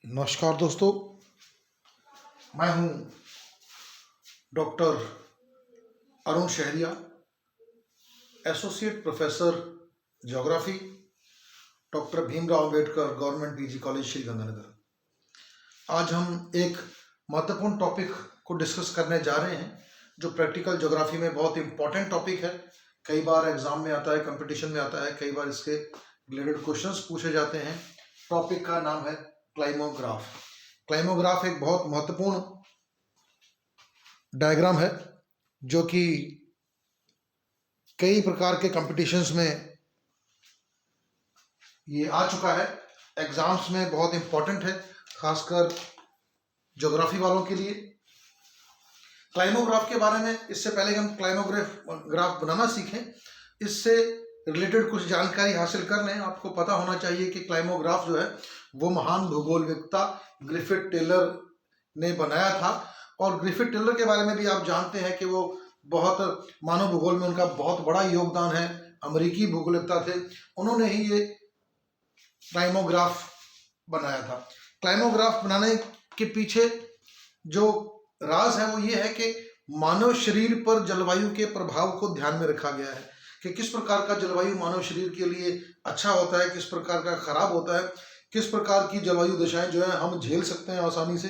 नमस्कार दोस्तों, मैं हूं doctor Arun Shahariya, associate professor geography, doctor Bhimrao Ambedkar government PG college Sriganganagar. आज हम एक महत्वपूर्ण टॉपिक को डिस्कस करने जा रहे हैं जो प्रैक्टिकल ज्योग्राफी में बहुत इंपॉर्टेंट टॉपिक है। कई बार एग्जाम में आता है, कंपटीशन में आता है, कई बार इसके रिलेटेड क्वेश्चंस पूछे जाते हैं। टॉपिक का नाम है क्लाइमोग्राफ। क्लाइमोग्राफ एक बहुत महत्वपूर्ण डायग्राम है जो कि कई प्रकार के कंपटीशंस में ये आ चुका है। एग्जाम्स में बहुत इंपॉर्टेंट है, खासकर ज्योग्राफी वालों के लिए। क्लाइमोग्राफ के बारे में इससे पहले हम क्लाइमोग्राफ बनाना सीखें, इससे रिलेटेड कुछ जानकारी हासिल कर लें। आपको पता होना चाहिए कि क्लाइमोग्राफ जो है वो महान भूगोलविद्ता ग्रिफिथ टेलर ने बनाया था, और ग्रिफिथ टेलर के बारे में भी आप जानते हैं कि वो बहुत मानव भूगोल में उनका बहुत बड़ा योगदान है। अमेरिकी भूगोलविद्ता थे, उन्होंने ही ये क्लाइमोग्राफ बनाया था। क्लाइमोग्राफ बनाने के पीछे जो राज है वो ये है कि मानव शरीर पर जलवायु के प्रभाव को ध्यान में रखा गया है कि किस प्रकार का जलवायु मानव शरीर के लिए अच्छा होता है, किस प्रकार का खराब होता है, किस प्रकार की जलवायु दशाएं जो है हम झेल सकते हैं आसानी से,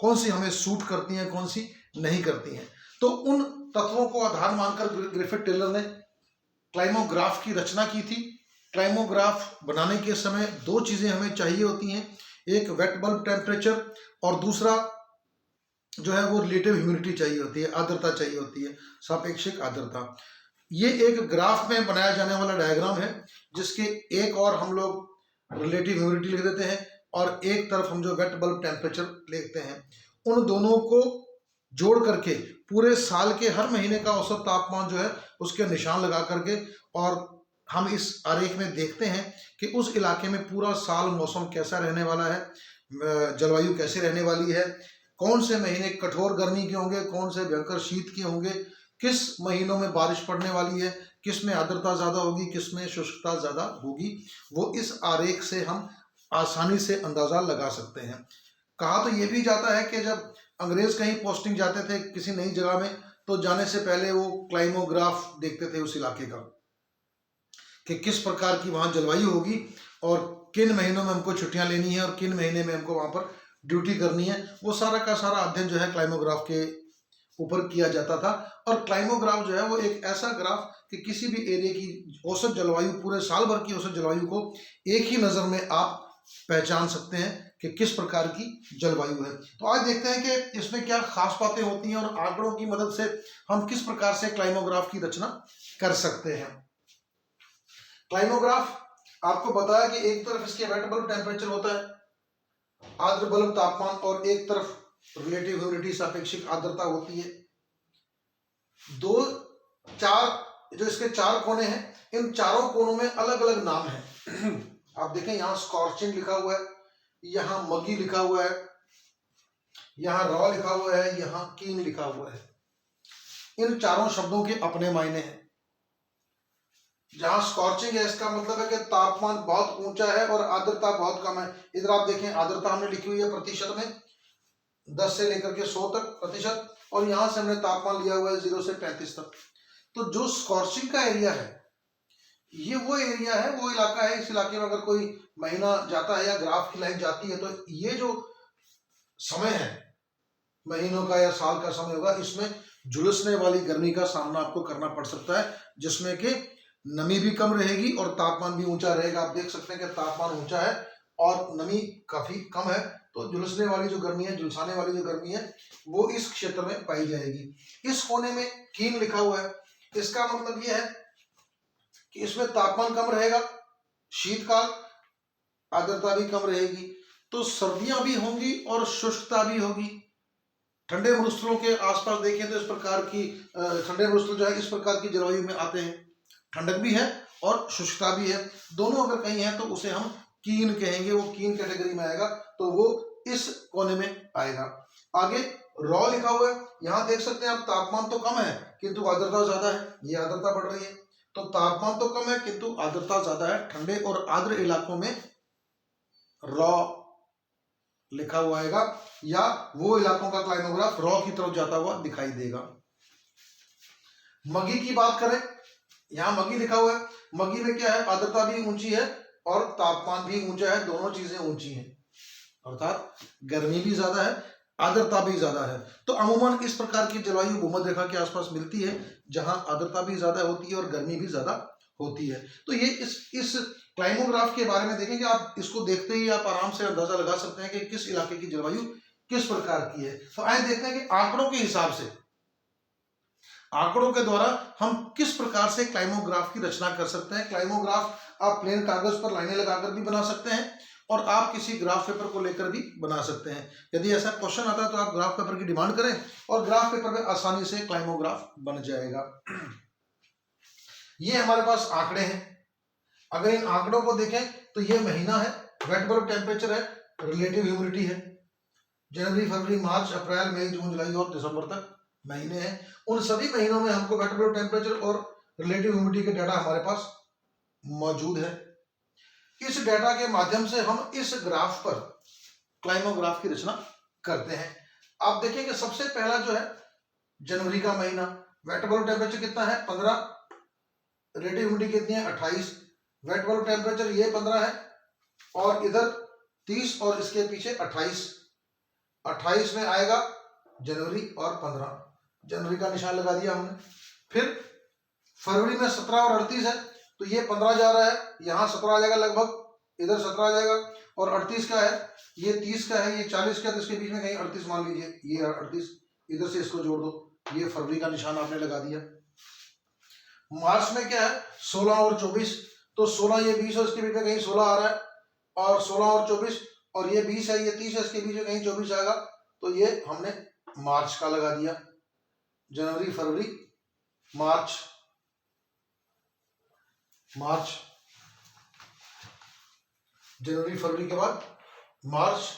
कौन सी हमें सूट करती हैं, कौन सी नहीं करती हैं। तो उन तत्वों को आधार मानकर ग्रिफिथ टेलर ने क्लाइमोग्राफ की रचना की थी। क्लाइमोग्राफ बनाने के समय दो चीजें हमें चाहिए होती हैं, एक वेट बल्ब टेम्परेचर और दूसरा जो है वो रिलेटिव ह्यूमिडिटी चाहिए होती है, आर्द्रता चाहिए होती है, सापेक्षिक आर्द्रता। ये एक ग्राफ में बनाया जाने वाला डायग्राम है जिसके एक और हम लोग रिलेटिव ह्यूमिडिटी लिख देते हैं और एक तरफ हम जो वेट बल्ब टेम्परेचर लिखते हैं। उन दोनों को जोड़ करके पूरे साल के हर महीने का औसत तापमान जो है उसके निशान लगा करके, और हम इस आरेख में देखते हैं कि उस इलाके में पूरा साल मौसम कैसा रहने वाला है, जलवायु कैसे रहने वाली है, कौन से महीने कठोर गर्मी के होंगे, कौन से भयंकर शीत के होंगे, किस महीनों में बारिश पड़ने वाली है, किस में आर्द्रता ज़्यादा होगी, किस में शुष्कता ज़्यादा होगी। वो इस आरेख से हम आसानी से अंदाज़ा लगा सकते हैं। कहा तो ये भी जाता है कि जब अंग्रेज कहीं पोस्टिंग जाते थे किसी नई जगह में, तो जाने से पहले वो क्लाइमोग्राफ देखते थे उस इलाके का कि किस प्रकार की वहाँ जलवायु होगी और किन महीनों में हमको छुट्टियाँ लेनी है और किन महीने में हमको वहाँ पर ड्यूटी करनी है। वो सारा का सारा अध्ययन जो है क्लाइमोग्राफ के ऊपर किया जाता था। और क्लाइमोग्राफ जो है वो एक ऐसा ग्राफ कि किसी भी एरिया की औसत जलवायु, पूरे साल भर की औसत जलवायु को एक ही नज़र में आप पहचान सकते हैं कि किस प्रकार की जलवायु है। तो आज देखते हैं कि इसमें क्या खास बातें होती हैं और आंकड़ों की मदद से हम किस प्रकार से क्लाइमोग्राफ की रचना कर सकते हैं। क्लाइमोग्राफ आपको बताया कि एक तरफ इसके वेट बल्ब टेम्परेचर होता है, आर्द्र बल्ब तापमान, और एक तरफ रिलेटिव ह्यूमिडिटी सापेक्षिक आर्द्रता होती है। दो चार जो इसके चार कोने हैं, इन चारों कोनों में अलग अलग नाम है। आप देखें यहाँ स्कॉर्चिंग लिखा हुआ है, यहाँ मगी लिखा हुआ है, यहाँ रॉ लिखा हुआ है, यहाँ कीन लिखा हुआ है। इन चारों शब्दों के अपने मायने हैं। जहां स्कॉर्चिंग है इसका मतलब है कि तापमान बहुत ऊंचा है और आर्द्रता बहुत कम है। इधर आप देखें आर्द्रता हमने लिखी हुई है प्रतिशत में, 10 से लेकर के 100 तक प्रतिशत, और यहां से हमने तापमान लिया हुआ है 0 से 35 तक। तो जो स्कॉर्चिंग का एरिया है ये वो एरिया है, वो इलाका है, इस इलाके में अगर कोई महीना जाता है या ग्राफ की लाइन जाती है तो ये जो समय है महीनों का या साल का समय होगा, इसमें झुलसने वाली गर्मी का सामना आपको करना पड़ सकता है, जिसमें कि नमी भी कम रहेगी और तापमान भी ऊंचा रहेगा। आप देख सकते हैं कि तापमान ऊंचा है और नमी काफी कम है, तो झुलसने वाली जो गर्मी है, झुलसाने वाली जो गर्मी है वो इस क्षेत्र में पाई जाएगी। इस कोने में कीन लिखा हुआ है, इसका मतलब यह है कि इसमें तापमान कम रहेगा, शीतकाल, आर्द्रता भी कम रहेगी, तो सर्दियां भी होंगी और शुष्कता भी होगी। ठंडे मरुस्थलों के आसपास देखें तो इस प्रकार की ठंडे मरुस्थल जो है इस प्रकार की जलवायु में आते हैं, ठंडक भी है और शुष्कता भी है, दोनों अगर कहीं है तो उसे हम कीन कहेंगे, वो कीन कैटेगरी में आएगा, तो वो इस कोने में आएगा। आगे रॉ लिखा हुआ है, यहां देख सकते हैं आप तापमान तो कम है किंतु आर्द्रता ज्यादा है, ये आर्द्रता बढ़ रही है। तो तापमान तो कम है किंतु आर्द्रता ज्यादा है, ठंडे और आर्द्र इलाकों में रॉ लिखा हुआ आएगा, या वो इलाकों का क्लाइमोग्राफ रॉ की तरफ जाता हुआ दिखाई देगा। मगी की बात करें, यहां मगी लिखा हुआ है। मगी में क्या है, आर्द्रता भी ऊंची है और तापमान भी ऊंचा है, दोनों चीजें ऊंची हैं, अर्थात गर्मी भी ज्यादा है, आर्द्रता भी ज्यादा है। तो अमूमन इस प्रकार की जलवायु भूमध्य रेखा के आसपास मिलती है, जहां आर्द्रता भी ज्यादा होती है और गर्मी भी ज्यादा होती है। तो ये इस क्लाइमोग्राफ के बारे में देखेंगे, आप इसको देखते ही आप आराम से अंदाजा लगा सकते हैं कि किस इलाके की जलवायु किस प्रकार की है। तो आइए देखते हैं कि आंकड़ों के हिसाब से, आंकड़ों के द्वारा हम किस प्रकार से क्लाइमोग्राफ की रचना कर सकते हैं। क्लाइमोग्राफ आप प्लेन कागज पर लाइनें लगाकर भी बना सकते हैं और आप किसी ग्राफ पेपर को लेकर भी बना सकते हैं। यदि ऐसा क्वेश्चन आता है तो आप ग्राफ पेपर की डिमांड करें और ग्राफ पेपर में आसानी से क्लाइमोग्राफ बन जाएगा। ये हमारे पास आंकड़े हैं। अगर इन आंकड़ों को देखें तो ये महीना है, वेट बल्ब टेम्परेचर है, रिलेटिव ह्यूमिडिटी है, जनवरी फरवरी मार्च अप्रैल मई जून जुलाई और दिसंबर तक महीने हैं। उन सभी महीनों में हमको वेट बल्ब टेम्परेचर और रिलेटिव ह्यूमिडिटी के डाटा हमारे पास मौजूद है। इस डाटा के माध्यम से हम इस ग्राफ पर क्लाइमोग्राफ की रचना करते हैं। आप देखिए कि सबसे पहला जो है जनवरी का महीना, वेट बल्ब टेम्परेचर कितना है 15, रिलेटिव ह्यूमिडिटी कितनी है 28, वेट बल्ब टेम्परेचर ये 15 है और इधर 30 और इसके पीछे 28 में आएगा जनवरी और 15, जनवरी का निशान लगा दिया हमने। फिर फरवरी में 17 और 38 है, तो ये 15 जा रहा है, यहाँ 17 आ जाएगा लगभग, इधर 17 आ जाएगा, और 38 का है, ये 30 का है, ये 40 का है, तो इसके बीच में कहीं 38 मान लीजिए, ये 38, इधर से इसको जोड़ दो, ये फरवरी का निशान आपने लगा दिया। मार्च में क्या है 16 और 24, तो 16 ये 20 और इसके बीच में कहीं 16 आ रहा है, और 16 और 24 और ये 20 है, ये 30 है, इसके बीच में कहीं 24 आएगा, तो ये हमने मार्च का लगा दिया। जनवरी फरवरी मार्च, जनवरी फरवरी के बाद मार्च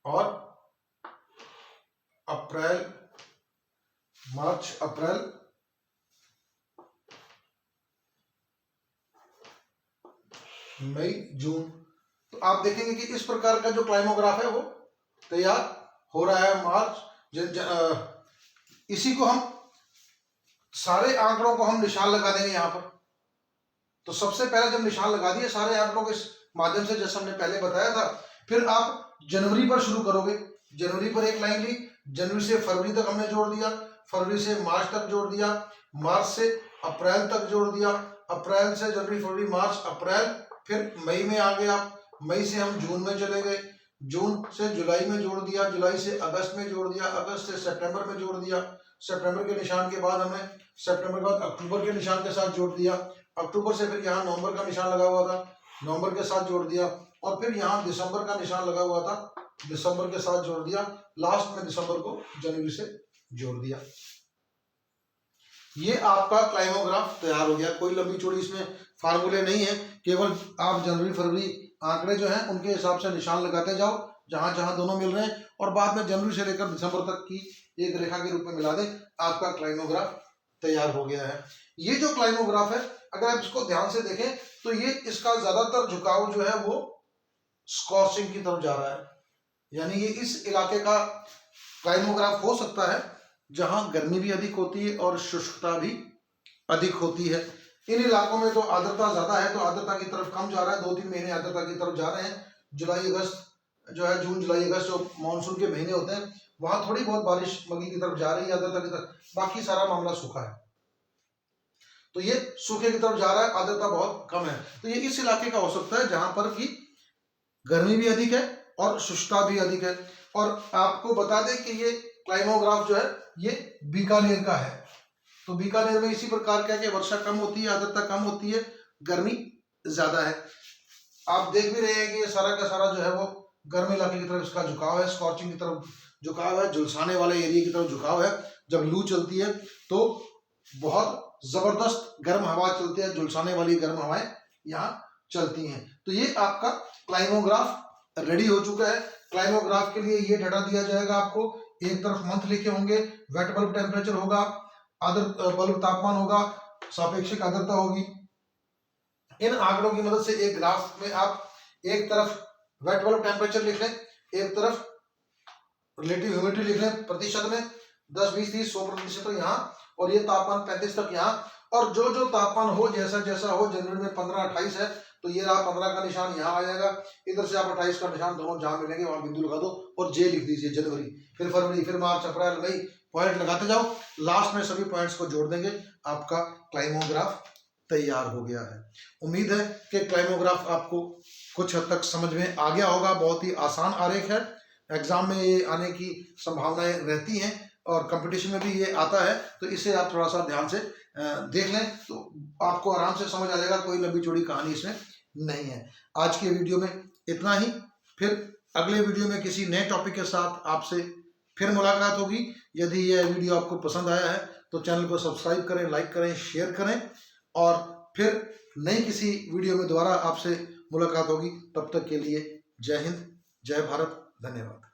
और अप्रैल, मार्च अप्रैल, मई जून। तो आप देखेंगे कि इस प्रकार का जो क्लाइमोग्राफ है वो तैयार हो रहा है। मार्च इसी को हम सारे आंकड़ों को हम निशान लगा देंगे यहाँ पर। तो सबसे पहले जब निशान लगा दिए सारे आंकड़ों के माध्यम से, जैसे हमने पहले बताया था, फिर आप जनवरी पर शुरू करोगे। जनवरी पर एक लाइन ली, जनवरी से फरवरी तक हमने जोड़ दिया, फरवरी से मार्च तक जोड़ दिया, मार्च से अप्रैल तक जोड़ दिया, अप्रैल से जनवरी फरवरी मार्च अप्रैल, फिर मई में आ गए आप, मई से हम जून में चले गए, जून से जुलाई में जोड़ दिया, जुलाई से अगस्त में जोड़ दिया, अगस्त से सितंबर में जोड़ दिया, सितंबर के निशान के बाद हमने सितंबर के बाद अक्टूबर के निशान के साथ जोड़ दिया, अक्टूबर से फिर यहाँ नवंबर का निशान लगा हुआ था, नवंबर के साथ जोड़ दिया, और फिर यहाँ दिसंबर का निशान लगा हुआ था, दिसंबर के साथ जोड़ दिया, लास्ट में दिसंबर को जनवरी से जोड़ दिया। ये आपका क्लाइमोग्राफ तैयार हो गया। कोई लंबी चौड़ी इसमें फार्मूले नहीं है, केवल आप जनवरी फरवरी आंकड़े जो हैं उनके हिसाब से निशान लगाते जाओ जहां जहां दोनों मिल रहे हैं, और बाद में जनवरी से लेकर दिसंबर तक की एक रेखा के रूप में मिला दें, आपका क्लाइमोग्राफ तैयार हो गया है। ये जो क्लाइमोग्राफ है, अगर आप इसको ध्यान से देखें तो ये इसका ज्यादातर झुकाव जो है वो स्कॉर्चिंग की तरफ जा रहा है, यानी ये इस इलाके का क्लाइमोग्राफ हो सकता है जहां गर्मी भी अधिक होती है और शुष्कता भी अधिक होती है। इन इलाकों में तो आर्द्रता ज्यादा है, तो आर्द्रता की तरफ कम जा रहा है, 2-3 महीने आर्द्रता की तरफ जा रहे हैं। जुलाई अगस्त जो है, जून जुलाई अगस्त जो मानसून के महीने होते हैं, वहां थोड़ी बहुत बारिश मगी की तरफ जा रही है, आर्द्रता की तरफ, बाकी सारा मामला सूखा है। तो ये सूखे की तरफ जा रहा है, आर्द्रता बहुत कम है। तो ये इस इलाके का हो सकता है जहां पर की गर्मी भी अधिक है और शुष्कता भी अधिक है। और आपको बता दें कि ये क्लाइमोग्राफ जो है ये बीकानेर का है। तो बीकानेर में इसी प्रकार क्या कि वर्षा कम होती है, आर्द्रता कम होती है, गर्मी ज्यादा है। आप देख भी रहे हैं कि ये सारा का सारा जो है वो गर्म इलाके की तरफ इसका झुकाव है, स्कॉर्चिंग की तरफ झुकाव है, झुलसाने वाले एरिया की तरफ झुकाव है। जब लू चलती है तो बहुत जबरदस्त गर्म हवा चलती है, झुलसाने वाली गर्म हवाएं यहाँ चलती हैं। तो ये आपका क्लाइमोग्राफ रेडी हो चुका है। क्लाइमोग्राफ के लिए ये डाटा दिया जाएगा आपको, एक तरफ मंथ लिखे होंगे, वेट बल्ब टेम्परेचर होगा, बल्ब तापमान होगा, सापेक्षिक आर्द्रता होगी। इन आंकड़ों की मदद से एक ग्राफ में आप एक तरफ वेट बल्ब टेम्परेचर लिख लें एक तरफ रिलेटिव ह्यूमिडिटी लिख रहे हैं प्रतिशत में, 10, 20, 30, 100% तक यहाँ, और ये तापमान 35 तक यहाँ। और जो जो तापमान हो, जैसा जैसा हो, जनवरी में 15, 28 है तो ये रहा 15 का निशान यहाँ आ जाएगा, इधर से आप 28 का निशान, दोनों जहां मिलेंगे वहां बिंदु लगा दो और जे लिख दीजिए, जनवरी, फिर फरवरी, फिर मार्च, अप्रैल, मई, पॉइंट लगाते जाओ, लास्ट में सभी पॉइंट्स को जोड़ देंगे, आपका क्लाइमोग्राफ तैयार हो गया है। उम्मीद है कि क्लाइमोग्राफ आपको कुछ हद तक समझ में आ गया होगा। बहुत ही आसान आरेख है, एग्जाम में ये आने की संभावनाएं रहती हैं और कंपटीशन में भी ये आता है, तो इसे आप थोड़ा सा ध्यान से देख लें तो आपको आराम से समझ आ जाएगा, कोई लंबी चौड़ी कहानी इसमें नहीं है। आज के वीडियो में इतना ही, फिर अगले वीडियो में किसी नए टॉपिक के साथ आपसे फिर मुलाकात होगी। यदि यह वीडियो आपको पसंद आया है तो चैनल को सब्सक्राइब करें, लाइक करें, शेयर करें, और फिर नई किसी वीडियो में दोबारा आपसे मुलाकात होगी। तब तक के लिए जय हिंद, जय भारत, धन्यवाद।